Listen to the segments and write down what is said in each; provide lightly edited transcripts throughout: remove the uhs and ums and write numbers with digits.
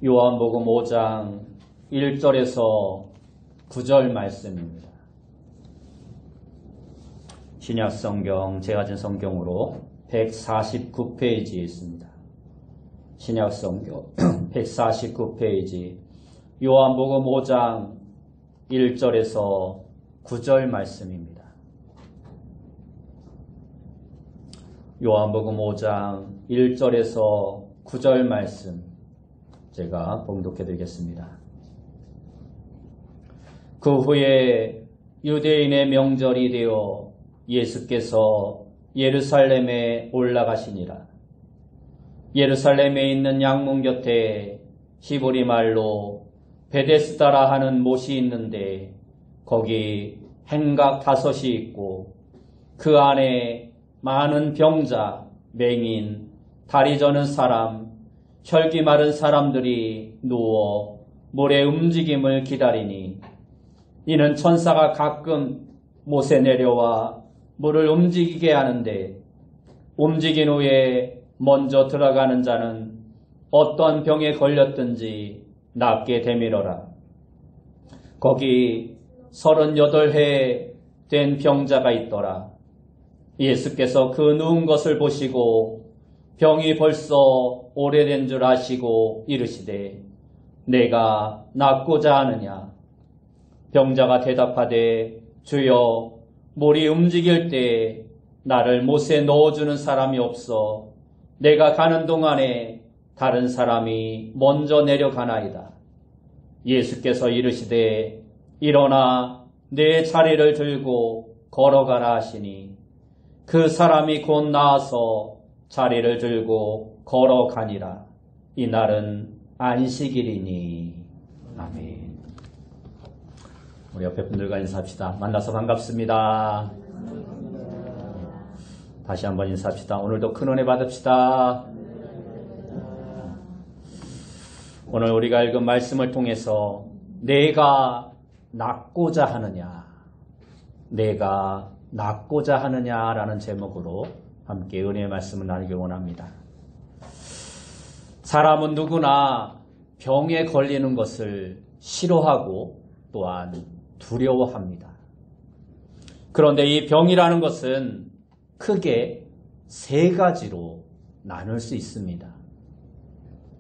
요한복음 5장 1절에서 9절 말씀입니다. 신약성경 제가 가진 성경으로 149페이지에 있습니다. 신약성경 149페이지 요한복음 5장 1절에서 9절 말씀입니다. 요한복음 5장 1절에서 9절 말씀 제가 봉독해 드리겠습니다. 그 후에 유대인의 명절이 되어 예수께서 예루살렘에 올라가시니라. 예루살렘에 있는 양문 곁에 히브리 말로 베데스다라 하는 못이 있는데 거기 행각 5이 있고 그 안에 많은 병자, 맹인, 다리 저는 사람, 혈기 마른 사람들이 누워 물의 움직임을 기다리니 이는 천사가 가끔 못에 내려와 물을 움직이게 하는데 움직인 후에 먼저 들어가는 자는 어떤 병에 걸렸든지 낫게 되밀어라. 거기 38해 된 병자가 있더라. 예수께서 그 누운 것을 보시고 병이 벌써 오래된 줄 아시고 이르시되 내가 낫고자 하느냐. 병자가 대답하되 주여 물이 움직일 때 나를 못에 넣어주는 사람이 없어 내가 가는 동안에 다른 사람이 먼저 내려가나이다. 예수께서 이르시되 일어나 내 자리를 들고 걸어가라 하시니 그 사람이 곧 나아서 자리를 들고 걸어가니라. 이날은 안식일이니. 아멘. 우리 옆에 분들과 인사합시다. 만나서 반갑습니다. 다시 한번 인사합시다. 오늘도 큰 은혜 받읍시다. 오늘 우리가 읽은 말씀을 통해서 내가 낫고자 하느냐, 내가 낫고자 하느냐라는 제목으로 함께 은혜의 말씀을 나누기 원합니다. 사람은 누구나 병에 걸리는 것을 싫어하고 또한 두려워합니다. 그런데 이 병이라는 것은 크게 3가지로 나눌 수 있습니다.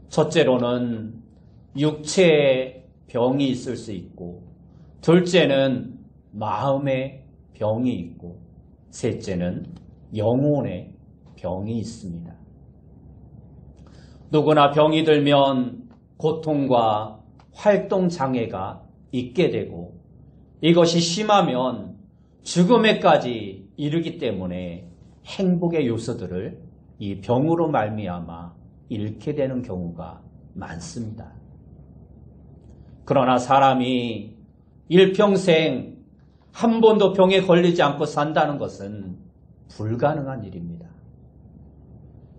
첫째로는 육체의 병이 있을 수 있고, 둘째는 마음의 병이 있고, 셋째는 영혼의 병이 있습니다. 누구나 병이 들면 고통과 활동장애가 있게 되고 이것이 심하면 죽음에까지 이르기 때문에 행복의 요소들을 이 병으로 말미암아 잃게 되는 경우가 많습니다. 그러나 사람이 일평생 한 번도 병에 걸리지 않고 산다는 것은 불가능한 일입니다.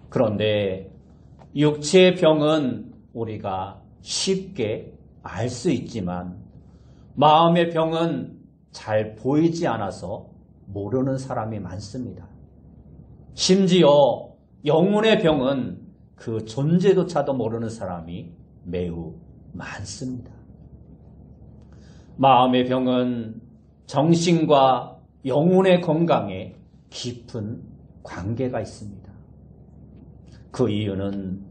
그런데 육체의 병은 우리가 쉽게 알 수 있지만 마음의 병은 잘 보이지 않아서 모르는 사람이 많습니다. 심지어 영혼의 병은 그 존재조차도 모르는 사람이 매우 많습니다. 마음의 병은 정신과 영혼의 건강에 깊은 관계가 있습니다. 그 이유는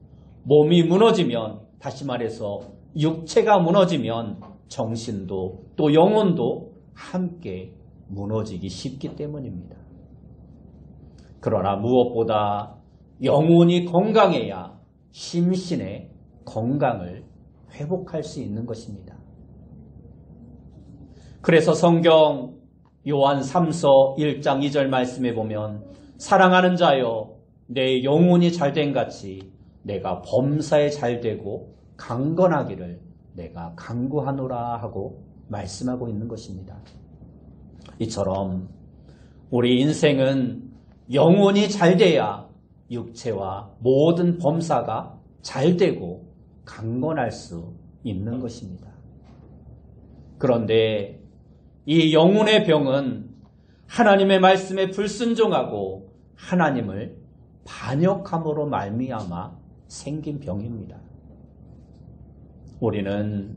몸이 무너지면, 다시 말해서 육체가 무너지면 정신도 또 영혼도 함께 무너지기 쉽기 때문입니다. 그러나 무엇보다 영혼이 건강해야 심신의 건강을 회복할 수 있는 것입니다. 그래서 성경 요한 3서 1장 2절 말씀에 보면 사랑하는 자여 내 영혼이 잘된 같이 내가 범사에 잘되고 강건하기를 내가 간구하노라 하고 말씀하고 있는 것입니다. 이처럼 우리 인생은 영혼이 잘돼야 육체와 모든 범사가 잘되고 강건할 수 있는 것입니다. 그런데 이 영혼의 병은 하나님의 말씀에 불순종하고 하나님을 반역함으로 말미암아 생긴 병입니다. 우리는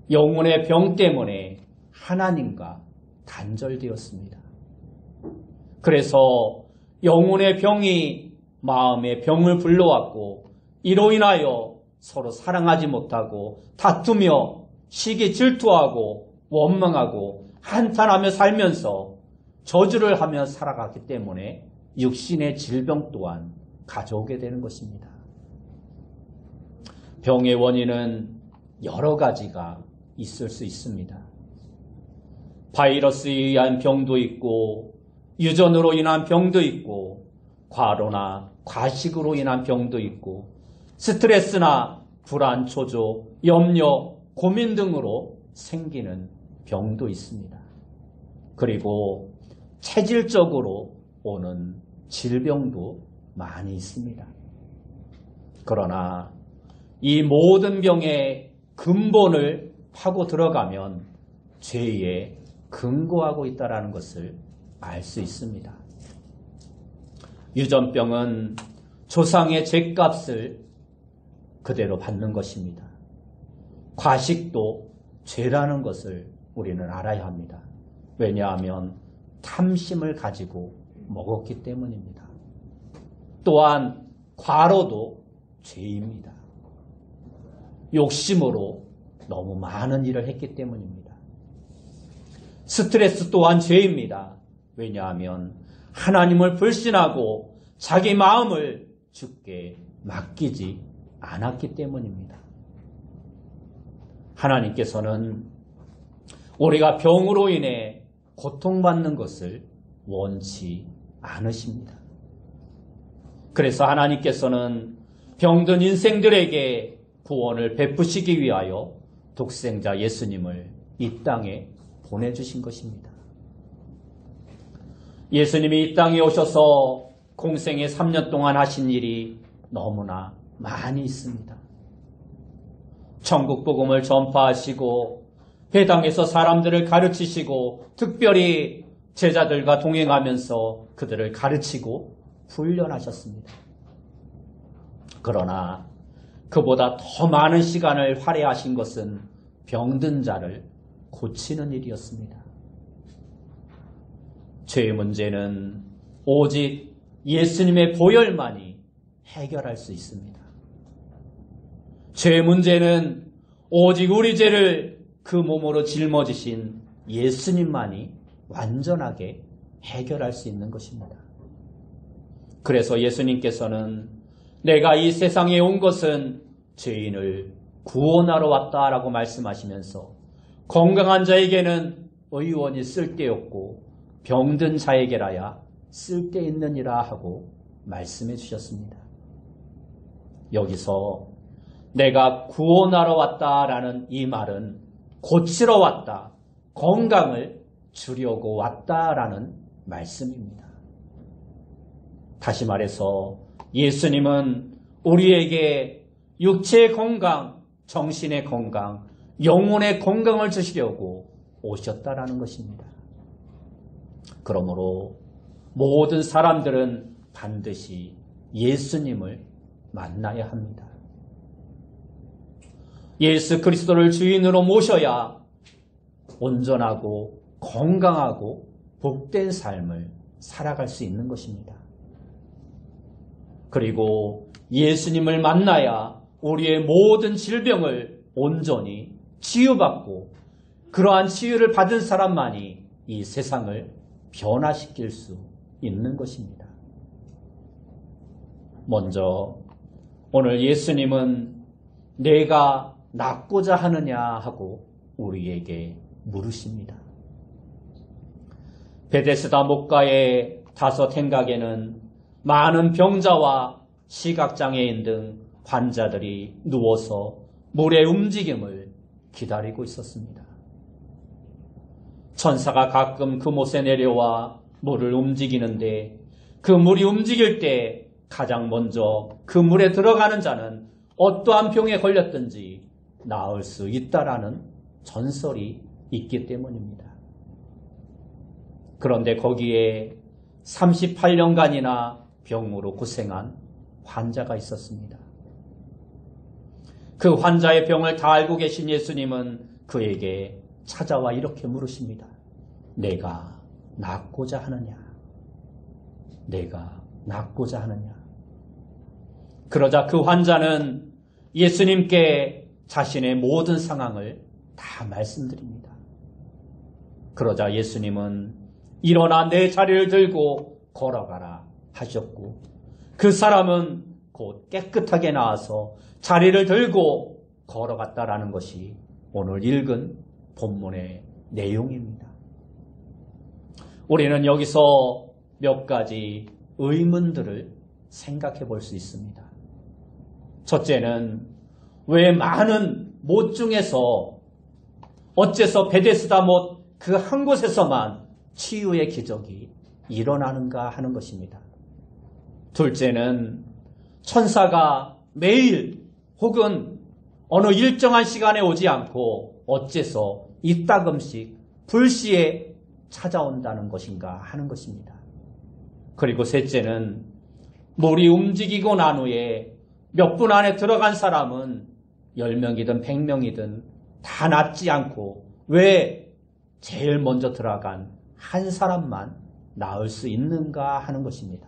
영혼의 병 때문에 하나님과 단절되었습니다. 그래서 영혼의 병이 마음의 병을 불러왔고 이로 인하여 서로 사랑하지 못하고 다투며 시기 질투하고 원망하고 한탄하며 살면서 저주를 하며 살아갔기 때문에 육신의 질병 또한 가져오게 되는 것입니다. 병의 원인은 여러 가지가 있을 수 있습니다. 바이러스에 의한 병도 있고 유전으로 인한 병도 있고 과로나 과식으로 인한 병도 있고 스트레스나 불안, 초조, 염려, 고민 등으로 생기는 병도 있습니다. 그리고 체질적으로 오는 질병도 많이 있습니다. 그러나 이 모든 병의 근본을 파고 들어가면 죄에 근거하고 있다는 것을 알 수 있습니다. 유전병은 조상의 죄값을 그대로 받는 것입니다. 과식도 죄라는 것을 우리는 알아야 합니다. 왜냐하면 탐심을 가지고 먹었기 때문입니다. 또한 과로도 죄입니다. 욕심으로 너무 많은 일을 했기 때문입니다. 스트레스 또한 죄입니다. 왜냐하면 하나님을 불신하고 자기 마음을 주께 맡기지 않았기 때문입니다. 하나님께서는 우리가 병으로 인해 고통받는 것을 원치 않으십니다. 그래서 하나님께서는 병든 인생들에게 구원을 베푸시기 위하여 독생자 예수님을 이 땅에 보내주신 것입니다. 예수님이 이 땅에 오셔서 공생애 3년 동안 하신 일이 너무나 많이 있습니다. 천국 복음을 전파하시고 회당에서 사람들을 가르치시고 특별히 제자들과 동행하면서 그들을 가르치고 훈련하셨습니다. 그러나 그보다 더 많은 시간을 할애하신 것은 병든 자를 고치는 일이었습니다. 죄의 문제는 오직 예수님의 보혈만이 해결할 수 있습니다. 죄의 문제는 오직 우리 죄를 그 몸으로 짊어지신 예수님만이 완전하게 해결할 수 있는 것입니다. 그래서 예수님께서는 내가 이 세상에 온 것은 죄인을 구원하러 왔다라고 말씀하시면서 건강한 자에게는 의원이 쓸데없고 병든 자에게라야 쓸데있느니라 하고 말씀해 주셨습니다. 여기서 내가 구원하러 왔다라는 이 말은 고치러 왔다, 건강을 주려고 왔다라는 말씀입니다. 다시 말해서 예수님은 우리에게 육체의 건강, 정신의 건강, 영혼의 건강을 주시려고 오셨다라는 것입니다. 그러므로 모든 사람들은 반드시 예수님을 만나야 합니다. 예수 그리스도를 주인으로 모셔야 온전하고 건강하고 복된 삶을 살아갈 수 있는 것입니다. 그리고 예수님을 만나야 우리의 모든 질병을 온전히 치유받고 그러한 치유를 받은 사람만이 이 세상을 변화시킬 수 있는 것입니다. 먼저 오늘 예수님은 내가 낫고자 하느냐 하고 우리에게 물으십니다. 베데스다 목가의 다섯 행각에는 많은 병자와 시각장애인 등 환자들이 누워서 물의 움직임을 기다리고 있었습니다. 천사가 가끔 그곳에 내려와 물을 움직이는데 그 물이 움직일 때 가장 먼저 그 물에 들어가는 자는 어떠한 병에 걸렸든지 나을 수 있다라는 전설이 있기 때문입니다. 그런데 거기에 38년간이나 병으로 고생한 환자가 있었습니다. 그 환자의 병을 다 알고 계신 예수님은 그에게 찾아와 이렇게 물으십니다. 내가 낫고자 하느냐? 내가 낫고자 하느냐? 그러자 그 환자는 예수님께 자신의 모든 상황을 다 말씀드립니다. 그러자 예수님은 일어나 내 자리를 들고 걸어가라 하셨고, 그 사람은 곧 깨끗하게 나와서 자리를 들고 걸어갔다라는 것이 오늘 읽은 본문의 내용입니다. 우리는 여기서 몇 가지 의문들을 생각해 볼 수 있습니다. 첫째는 왜 많은 못 중에서 어째서 베데스다 못 그 한 곳에서만 치유의 기적이 일어나는가 하는 것입니다. 둘째는 천사가 매일 혹은 어느 일정한 시간에 오지 않고 어째서 이따금씩 불시에 찾아온다는 것인가 하는 것입니다. 그리고 셋째는 물이 움직이고 난 후에 몇 분 안에 들어간 사람은 10명이든 100명이든 다 낫지 않고 왜 제일 먼저 들어간 한 사람만 나을 수 있는가 하는 것입니다.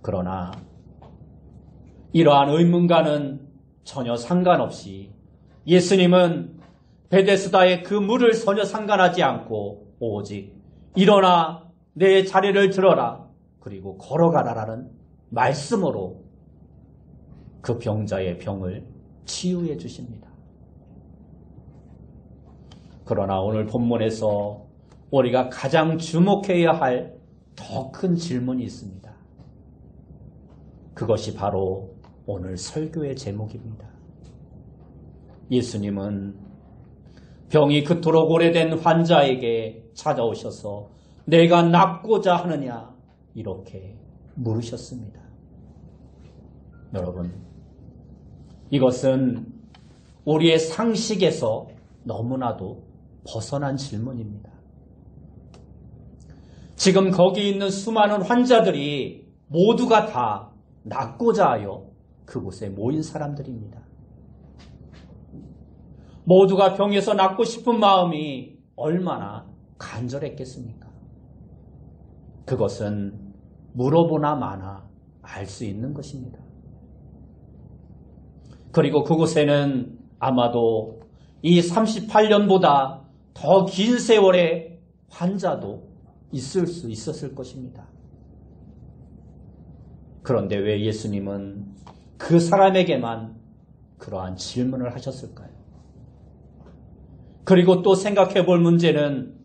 그러나 이러한 의문과는 전혀 상관없이 예수님은 베데스다의 그 물을 전혀 상관하지 않고 오직 일어나 내 자리를 들어라 그리고 걸어가라라는 말씀으로 그 병자의 병을 치유해 주십니다. 그러나 오늘 본문에서 우리가 가장 주목해야 할 더 큰 질문이 있습니다. 그것이 바로 오늘 설교의 제목입니다. 예수님은 병이 그토록 오래된 환자에게 찾아오셔서 내가 낫고자 하느냐 이렇게 물으셨습니다. 여러분, 이것은 우리의 상식에서 너무나도 벗어난 질문입니다. 지금 거기 있는 수많은 환자들이 모두가 다 낫고자 하여 그곳에 모인 사람들입니다. 모두가 병에서 낫고 싶은 마음이 얼마나 간절했겠습니까? 그것은 물어보나 마나 알 수 있는 것입니다. 그리고 그곳에는 아마도 이 38년보다 더 긴 세월의 환자도 있을 수 있었을 것입니다. 그런데 왜 예수님은 그 사람에게만 그러한 질문을 하셨을까요? 그리고 또 생각해 볼 문제는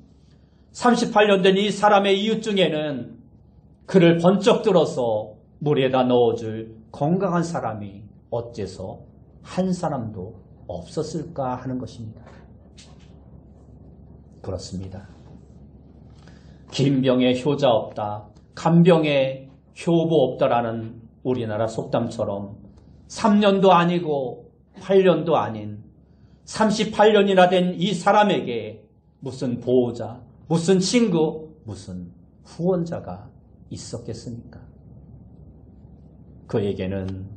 38년 된 이 사람의 이웃 중에는 그를 번쩍 들어서 물에다 넣어줄 건강한 사람이 어째서 한 사람도 없었을까 하는 것입니다. 그렇습니다. 긴 병에 효자 없다, 간병에 효보 없다라는 우리나라 속담처럼 3년도 아니고 8년도 아닌 38년이나 된 이 사람에게 무슨 보호자, 무슨 친구, 무슨 후원자가 있었겠습니까? 그에게는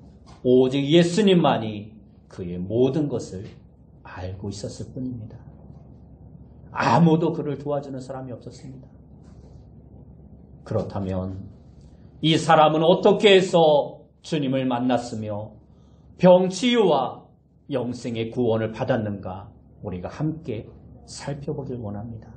오직 예수님만이 그의 모든 것을 알고 있었을 뿐입니다. 아무도 그를 도와주는 사람이 없었습니다. 그렇다면 이 사람은 어떻게 해서 주님을 만났으며 병치유와 영생의 구원을 받았는가 우리가 함께 살펴보길 원합니다.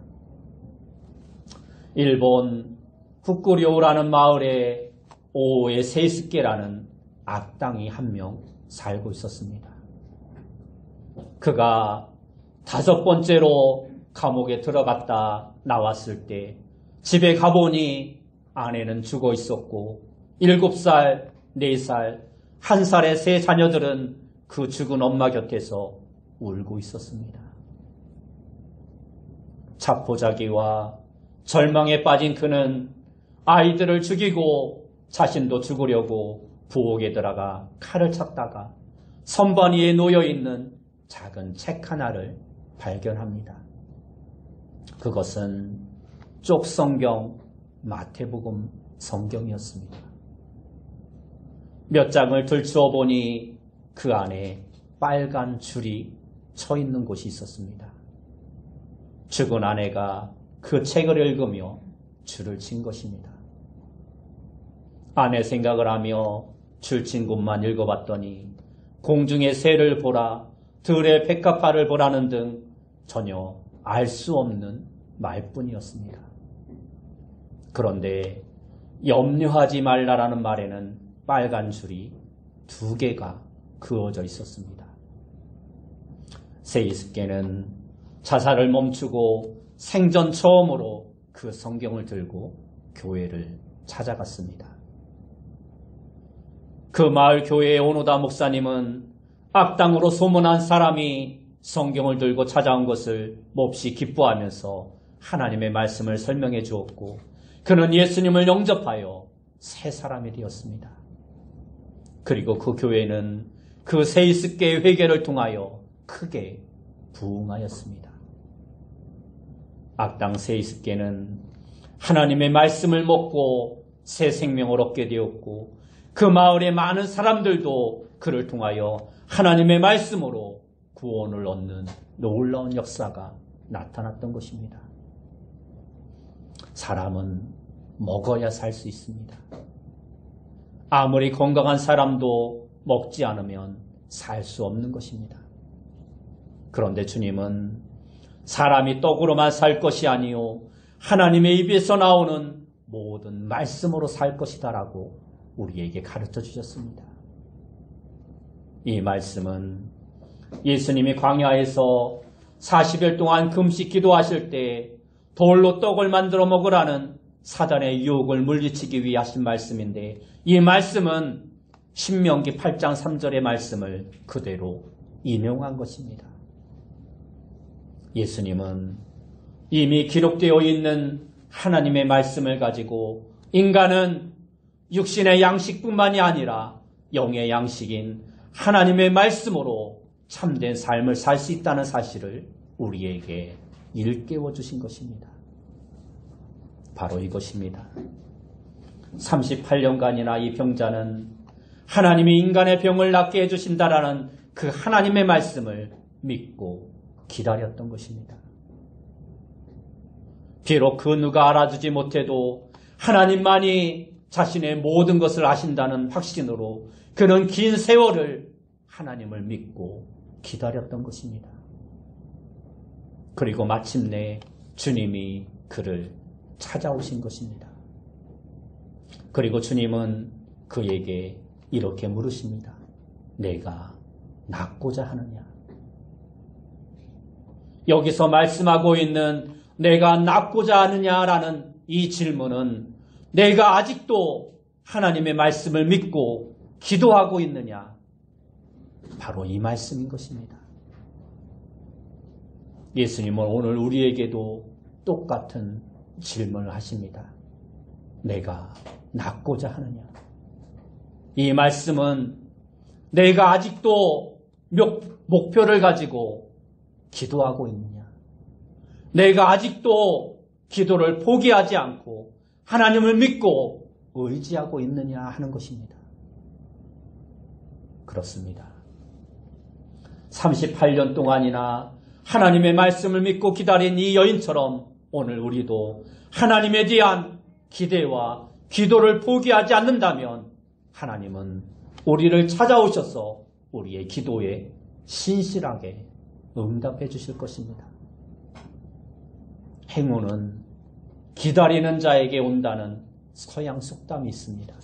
일본 후쿠료라는 마을에 오오에 세이스케라는 악당이 한 명 살고 있었습니다. 그가 5번째로 감옥에 들어갔다 나왔을 때 집에 가보니 아내는 죽어 있었고 7살, 4살, 1살의 세 자녀들은 그 죽은 엄마 곁에서 울고 있었습니다. 자포자기와 절망에 빠진 그는 아이들을 죽이고 자신도 죽으려고 부엌에 들어가 칼을 찾다가 선반 위에 놓여있는 작은 책 하나를 발견합니다. 그것은 쪽성경 마태복음 성경이었습니다. 몇 장을 들추어 보니 그 안에 빨간 줄이 쳐 있는 곳이 있었습니다. 죽은 아내가 그 책을 읽으며 줄을 친 것입니다. 아내 생각을 하며 줄 친 곳만 읽어봤더니 공중의 새를 보라, 들의 백합화를 보라는 등 전혀 알 수 없는 말뿐이었습니다. 그런데 염려하지 말라라는 말에는 빨간 줄이 2개가 그어져 있었습니다. 세이스케는 자살을 멈추고 생전 처음으로 그 성경을 들고 교회를 찾아갔습니다. 그 마을 교회의 오노다 목사님은 악당으로 소문난 사람이 성경을 들고 찾아온 것을 몹시 기뻐하면서 하나님의 말씀을 설명해 주었고, 그는 예수님을 영접하여 새 사람이 되었습니다. 그리고 그 교회는 그 세이스케의 회개를 통하여 크게 부흥하였습니다. 악당 세이스케는 하나님의 말씀을 먹고 새 생명을 얻게 되었고, 그 마을의 많은 사람들도 그를 통하여 하나님의 말씀으로 구원을 얻는 놀라운 역사가 나타났던 것입니다. 사람은 먹어야 살 수 있습니다. 아무리 건강한 사람도 먹지 않으면 살 수 없는 것입니다. 그런데 주님은 사람이 떡으로만 살 것이 아니요 하나님의 입에서 나오는 모든 말씀으로 살 것이다라고 우리에게 가르쳐 주셨습니다. 이 말씀은 예수님이 광야에서 40일 동안 금식 기도하실 때 돌로 떡을 만들어 먹으라는 사단의 유혹을 물리치기 위해 하신 말씀인데, 이 말씀은 신명기 8장 3절의 말씀을 그대로 인용한 것입니다. 예수님은 이미 기록되어 있는 하나님의 말씀을 가지고 인간은 육신의 양식뿐만이 아니라 영의 양식인 하나님의 말씀으로 참된 삶을 살 수 있다는 사실을 우리에게 일깨워 주신 것입니다. 바로 이것입니다. 38년간이나 이 병자는 하나님이 인간의 병을 낫게 해주신다라는 그 하나님의 말씀을 믿고 기다렸던 것입니다. 비록 그 누가 알아주지 못해도 하나님만이 자신의 모든 것을 아신다는 확신으로 그는 긴 세월을 하나님을 믿고 기다렸던 것입니다. 그리고 마침내 주님이 그를 찾아오신 것입니다. 그리고 주님은 그에게 이렇게 물으십니다. 내가 낫고자 하느냐? 여기서 말씀하고 있는 내가 낫고자 하느냐라는 이 질문은 내가 아직도 하나님의 말씀을 믿고 기도하고 있느냐? 바로 이 말씀인 것입니다. 예수님은 오늘 우리에게도 똑같은 질문을 하십니다. 내가 낫고자 하느냐? 이 말씀은 내가 아직도 목표를 가지고 기도하고 있느냐? 내가 아직도 기도를 포기하지 않고 하나님을 믿고 의지하고 있느냐 하는 것입니다. 그렇습니다. 38년 동안이나 하나님의 말씀을 믿고 기다린 이 여인처럼 오늘 우리도 하나님에 대한 기대와 기도를 포기하지 않는다면 하나님은 우리를 찾아오셔서 우리의 기도에 신실하게 응답해 주실 것입니다. 행운은 기다리는 자에게 온다는 서양 속담이 있습니다.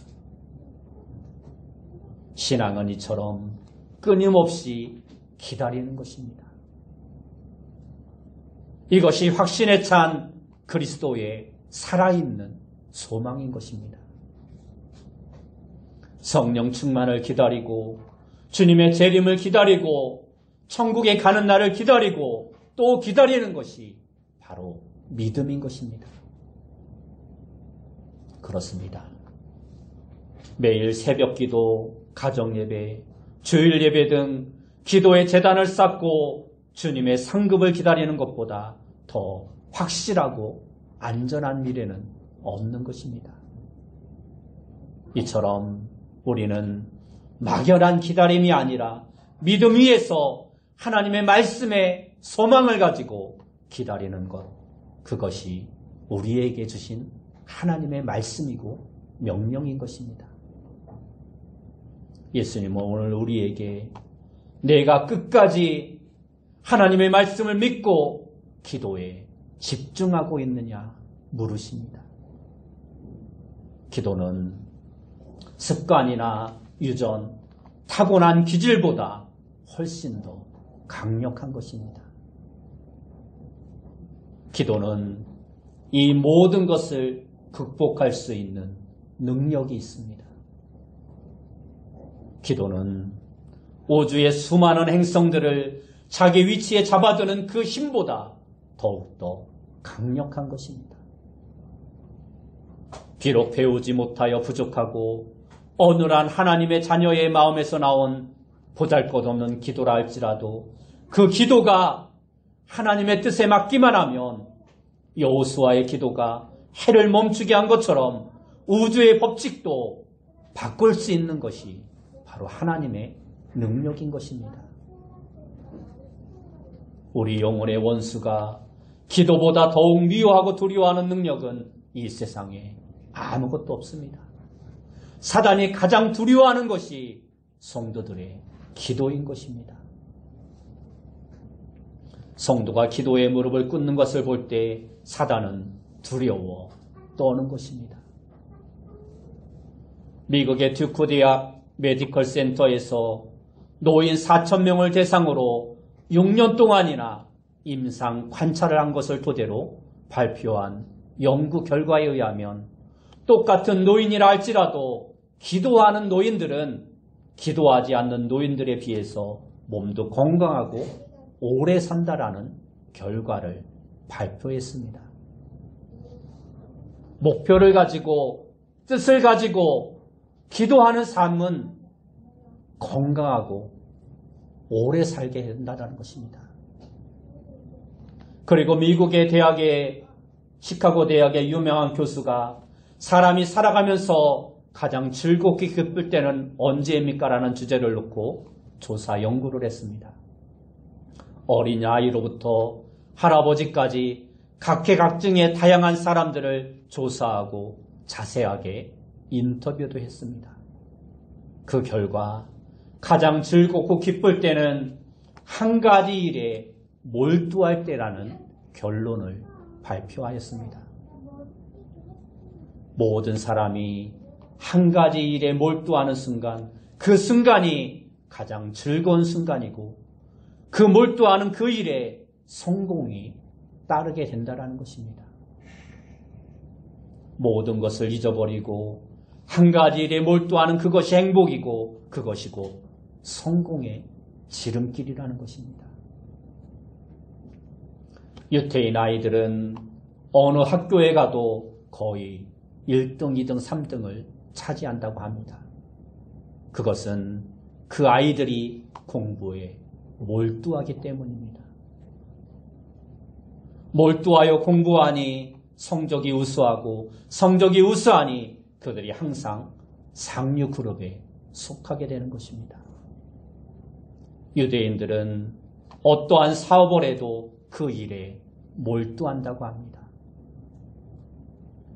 신앙은 이처럼 끊임없이 기다리는 것입니다. 이것이 확신에 찬 그리스도의 살아있는 소망인 것입니다. 성령 충만을 기다리고 주님의 재림을 기다리고 천국에 가는 날을 기다리고 또 기다리는 것이 바로 믿음인 것입니다. 그렇습니다. 매일 새벽기도, 가정예배, 주일예배 등 기도의 제단을 쌓고 주님의 상급을 기다리는 것보다 더 확실하고 안전한 미래는 없는 것입니다. 이처럼 우리는 막연한 기다림이 아니라 믿음 위에서 하나님의 말씀에 소망을 가지고 기다리는 것, 그것이 우리에게 주신 하나님의 말씀이고 명령인 것입니다. 예수님은 오늘 우리에게 내가 끝까지 하나님의 말씀을 믿고 기도에 집중하고 있느냐 물으십니다. 기도는 습관이나 유전, 타고난 기질보다 훨씬 더 강력한 것입니다. 기도는 이 모든 것을 극복할 수 있는 능력이 있습니다. 기도는 우주의 수많은 행성들을 자기 위치에 잡아두는 그 힘보다 더욱더 강력한 것입니다. 비록 배우지 못하여 부족하고 어눌한 하나님의 자녀의 마음에서 나온 보잘것없는 기도라 할지라도 그 기도가 하나님의 뜻에 맞기만 하면 여호수아의 기도가 해를 멈추게 한 것처럼 우주의 법칙도 바꿀 수 있는 것이 바로 하나님의 능력인 것입니다. 우리 영혼의 원수가 기도보다 더욱 미워하고 두려워하는 능력은 이 세상에 아무것도 없습니다. 사단이 가장 두려워하는 것이 성도들의 기도인 것입니다. 성도가 기도에 무릎을 꿇는 것을 볼 때 사단은 두려워 떠는 것입니다. 미국의 듀크 대학 메디컬 센터에서 노인 4,000명을 대상으로 6년 동안이나 임상 관찰을 한 것을 토대로 발표한 연구 결과에 의하면 똑같은 노인이라 할지라도 기도하는 노인들은 기도하지 않는 노인들에 비해서 몸도 건강하고 오래 산다라는 결과를 발표했습니다. 목표를 가지고 뜻을 가지고 기도하는 삶은 건강하고 오래 살게 된다는 것입니다. 그리고 미국의 대학의 시카고 대학의 유명한 교수가 사람이 살아가면서 가장 즐겁게 기쁠 때는 언제입니까? 라는 주제를 놓고 조사 연구를 했습니다. 어린아이로부터 할아버지까지 각계각층의 다양한 사람들을 조사하고 자세하게 인터뷰도 했습니다. 그 결과 가장 즐겁고 기쁠 때는 한 가지 일에 몰두할 때라는 결론을 발표하였습니다. 모든 사람이 한 가지 일에 몰두하는 순간, 그 순간이 가장 즐거운 순간이고 그 몰두하는 그 일에 성공이 따르게 된다는 것입니다. 모든 것을 잊어버리고 한 가지 일에 몰두하는 그것이 행복이고 그것이 곧 성공의 지름길이라는 것입니다. 유태인 아이들은 어느 학교에 가도 거의 1등, 2등, 3등을 차지한다고 합니다. 그것은 그 아이들이 공부에 몰두하기 때문입니다. 몰두하여 공부하니 성적이 우수하고 성적이 우수하니 그들이 항상 상류 그룹에 속하게 되는 것입니다. 유대인들은 어떠한 사업을 해도 그 일에 몰두한다고 합니다.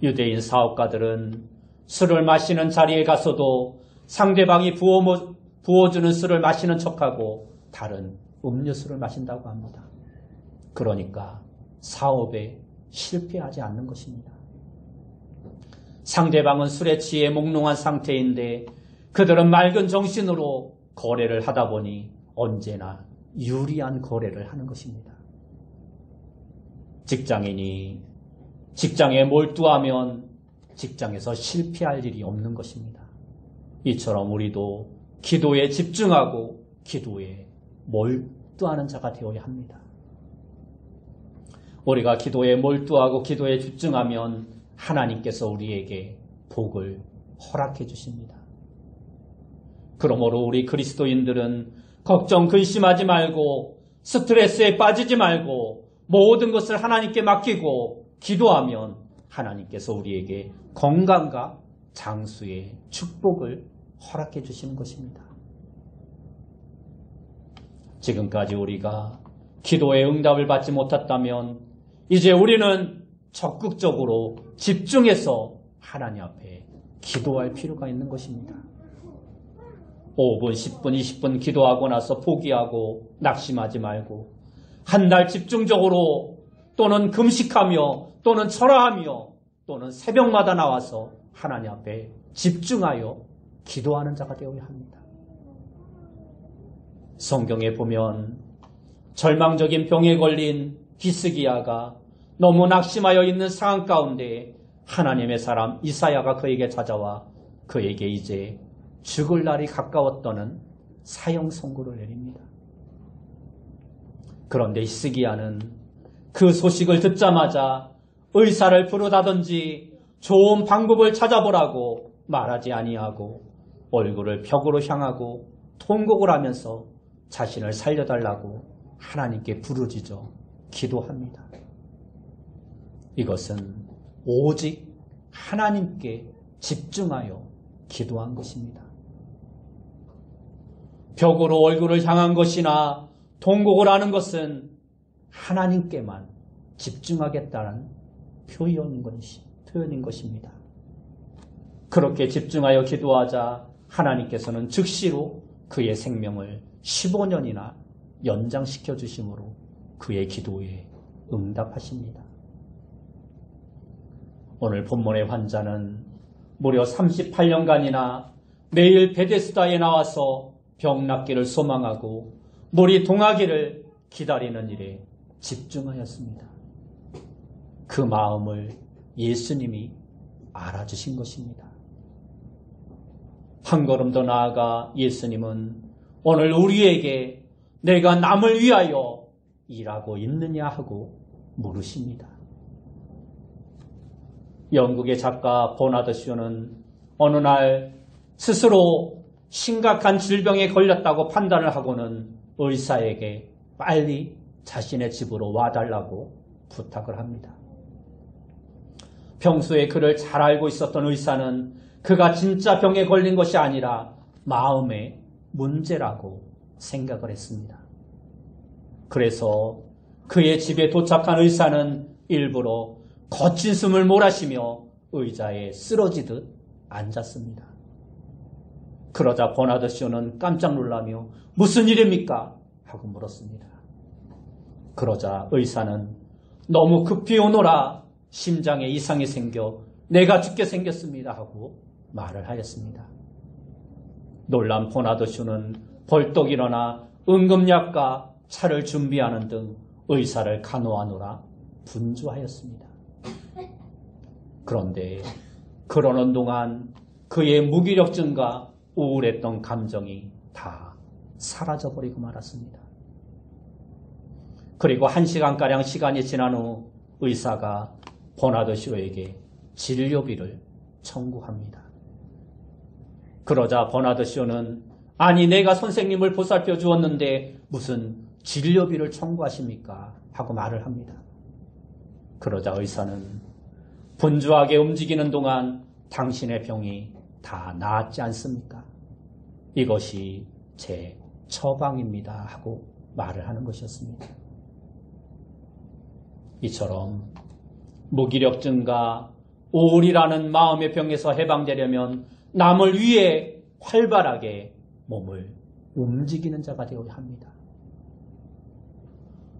유대인 사업가들은 술을 마시는 자리에 가서도 상대방이 부어주는 술을 마시는 척하고 다른 음료수를 마신다고 합니다. 그러니까 사업에 실패하지 않는 것입니다. 상대방은 술에 취해 몽롱한 상태인데 그들은 맑은 정신으로 거래를 하다 보니 언제나 유리한 거래를 하는 것입니다. 직장인이 직장에 몰두하면 직장에서 실패할 일이 없는 것입니다. 이처럼 우리도 기도에 집중하고 기도에 몰두하는 자가 되어야 합니다. 우리가 기도에 몰두하고 기도에 집중하면 하나님께서 우리에게 복을 허락해 주십니다. 그러므로 우리 그리스도인들은 걱정, 근심하지 말고 스트레스에 빠지지 말고 모든 것을 하나님께 맡기고 기도하면 하나님께서 우리에게 건강과 장수의 축복을 허락해 주시는 것입니다. 지금까지 우리가 기도의 응답을 받지 못했다면 이제 우리는 적극적으로 집중해서 하나님 앞에 기도할 필요가 있는 것입니다. 5분, 10분, 20분 기도하고 나서 포기하고 낙심하지 말고 한 달 집중적으로 또는 금식하며 또는 철화하며 또는 새벽마다 나와서 하나님 앞에 집중하여 기도하는 자가 되어야 합니다. 성경에 보면 절망적인 병에 걸린 히스기야가 너무 낙심하여 있는 상황 가운데 하나님의 사람 이사야가 그에게 찾아와 그에게 이제 죽을 날이 가까웠다는 사형 선고를 내립니다. 그런데 히스기야는 그 소식을 듣자마자 의사를 부르다든지 좋은 방법을 찾아보라고 말하지 아니하고 얼굴을 벽으로 향하고 통곡을 하면서 자신을 살려달라고 하나님께 부르짖어 기도합니다. 이것은 오직 하나님께 집중하여 기도한 것입니다. 벽으로 얼굴을 향한 것이나 통곡을 하는 것은 하나님께만 집중하겠다는 표현인 것입니다. 그렇게 집중하여 기도하자 하나님께서는 즉시로 그의 생명을 15년이나 연장시켜 주심으로 그의 기도에 응답하십니다. 오늘 본문의 환자는 무려 38년간이나 매일 베데스다에 나와서 병 낫기를 소망하고 물이 동하기를 기다리는 일에 집중하였습니다. 그 마음을 예수님이 알아주신 것입니다. 한 걸음 더 나아가 예수님은 오늘 우리에게 내가 남을 위하여 일하고 있느냐 하고 물으십니다. 영국의 작가 버나드 쇼는 어느 날 스스로 심각한 질병에 걸렸다고 판단을 하고는 의사에게 빨리 자신의 집으로 와달라고 부탁을 합니다. 평소에 그를 잘 알고 있었던 의사는 그가 진짜 병에 걸린 것이 아니라 마음의 문제라고 생각을 했습니다. 그래서 그의 집에 도착한 의사는 일부러 거친 숨을 몰아쉬며 의자에 쓰러지듯 앉았습니다. 그러자 버나드 쇼는 깜짝 놀라며 무슨 일입니까? 하고 물었습니다. 그러자 의사는 너무 급히 오너라 심장에 이상이 생겨 내가 죽게 생겼습니다 하고 말을 하였습니다. 놀란 버나드 쇼는 벌떡 일어나 응급약과 차를 준비하는 등 의사를 간호하노라 분주하였습니다. 그런데 그러는 동안 그의 무기력증과 우울했던 감정이 다 사라져버리고 말았습니다. 그리고 1시간가량 시간이 지난 후 의사가 버나드 쇼에게 진료비를 청구합니다. 그러자 버나드 쇼는 아니 내가 선생님을 보살펴 주었는데 무슨 진료비를 청구하십니까? 하고 말을 합니다. 그러자 의사는 분주하게 움직이는 동안 당신의 병이 다 나았지 않습니까? 이것이 제 처방입니다 하고 말을 하는 것이었습니다. 이처럼 무기력증과 우울이라는 마음의 병에서 해방되려면 남을 위해 활발하게 몸을 움직이는 자가 되어야 합니다.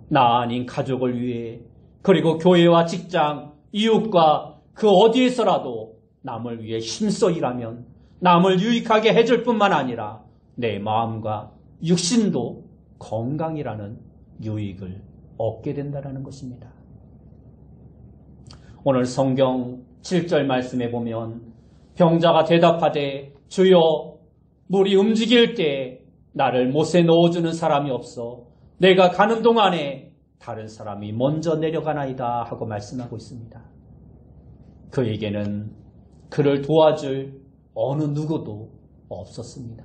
나 아닌 가족을 위해 그리고 교회와 직장, 이웃과 그 어디에서라도 남을 위해 힘써 일하면 남을 유익하게 해줄 뿐만 아니라 내 마음과 육신도 건강이라는 유익을 얻게 된다는 것입니다. 오늘 성경 7절 말씀에 보면 병자가 대답하되 주여 물이 움직일 때 나를 못에 넣어주는 사람이 없어 내가 가는 동안에 다른 사람이 먼저 내려가나이다 하고 말씀하고 있습니다. 그에게는 그를 도와줄 어느 누구도 없었습니다.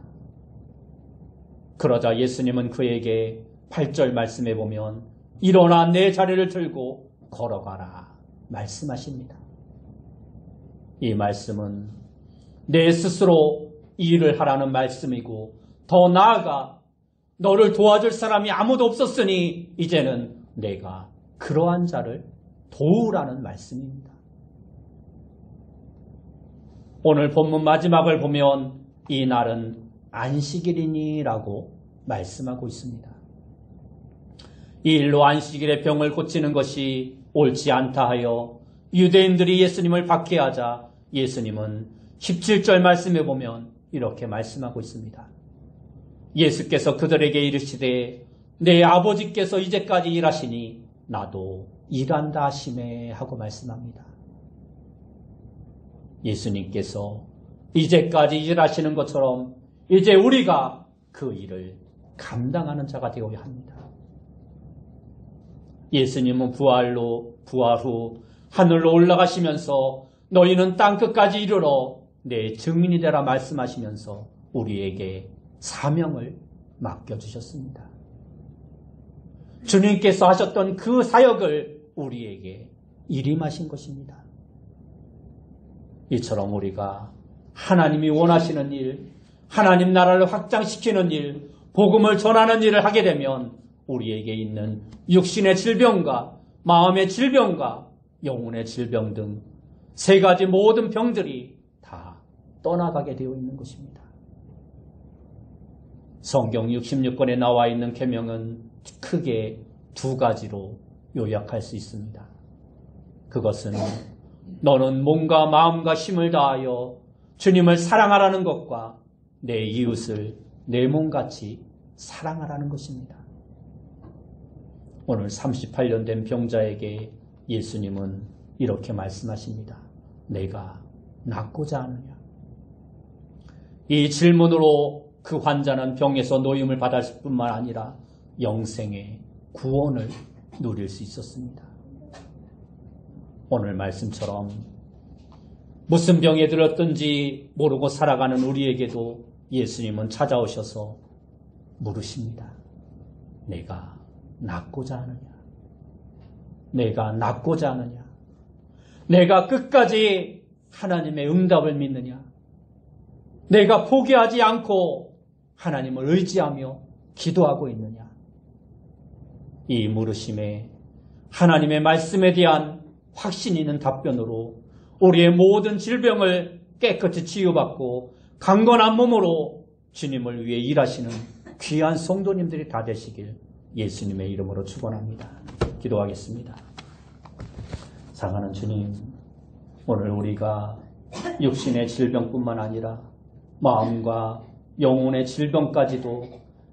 그러자 예수님은 그에게 8절 말씀에 보면 일어나 내 자리를 들고 걸어가라 말씀하십니다. 이 말씀은 내 스스로 일을 하라는 말씀이고 더 나아가 너를 도와줄 사람이 아무도 없었으니 이제는 내가 그러한 자를 도우라는 말씀입니다. 오늘 본문 마지막을 보면 이 날은 안식일이니라고 말씀하고 있습니다. 이 일로 안식일의 병을 고치는 것이 옳지 않다 하여 유대인들이 예수님을 박해하자 예수님은 17절 말씀에 보면 이렇게 말씀하고 있습니다. 예수께서 그들에게 이르시되 내 아버지께서 이제까지 일하시니 나도 일한다 하시매 하고 말씀합니다. 예수님께서 이제까지 일하시는 것처럼 이제 우리가 그 일을 감당하는 자가 되어야 합니다. 예수님은 부활 후 하늘로 올라가시면서 너희는 땅끝까지 이르러 내 증인이 되라 말씀하시면서 우리에게 사명을 맡겨주셨습니다. 주님께서 하셨던 그 사역을 우리에게 일임하신 것입니다. 이처럼 우리가 하나님이 원하시는 일, 하나님 나라를 확장시키는 일, 복음을 전하는 일을 하게 되면 우리에게 있는 육신의 질병과 마음의 질병과 영혼의 질병 등 세 가지 모든 병들이 다 떠나가게 되어 있는 것입니다. 성경 66권에 나와 있는 계명은 크게 두 가지로 요약할 수 있습니다. 그것은 너는 몸과 마음과 힘을 다하여 주님을 사랑하라는 것과 내 이웃을 내 몸같이 사랑하라는 것입니다. 오늘 38년 된 병자에게 예수님은 이렇게 말씀하십니다. 내가 낫고자 하느냐? 이 질문으로 그 환자는 병에서 노임을 받았을 뿐만 아니라 영생의 구원을 누릴 수 있었습니다. 오늘 말씀처럼 무슨 병에 들었든지 모르고 살아가는 우리에게도 예수님은 찾아오셔서 물으십니다. 내가 낫고자 하느냐? 내가 낫고자 하느냐? 내가 끝까지 하나님의 응답을 믿느냐? 내가 포기하지 않고 하나님을 의지하며 기도하고 있느냐? 이 물으심에 하나님의 말씀에 대한 확신 있는 답변으로 우리의 모든 질병을 깨끗이 치유받고 강건한 몸으로 주님을 위해 일하시는 귀한 성도님들이 다 되시길 예수님의 이름으로 축원합니다. 기도하겠습니다. 사랑하는 주님, 오늘 우리가 육신의 질병뿐만 아니라 마음과 영혼의 질병까지도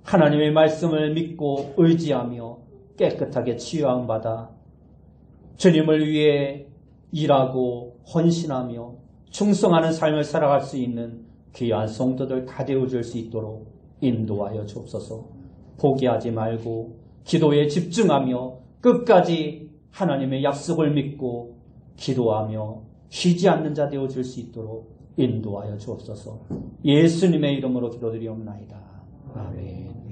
하나님의 말씀을 믿고 의지하며 깨끗하게 치유함 받아 주님을 위해 일하고 헌신하며 충성하는 삶을 살아갈 수 있는 귀한 성도들 다 되어줄 수 있도록 인도하여 주옵소서. 포기하지 말고 기도에 집중하며 끝까지 하나님의 약속을 믿고 기도하며 쉬지 않는 자 되어줄 수 있도록 인도하여 주옵소서. 예수님의 이름으로 기도드리옵나이다. 아멘.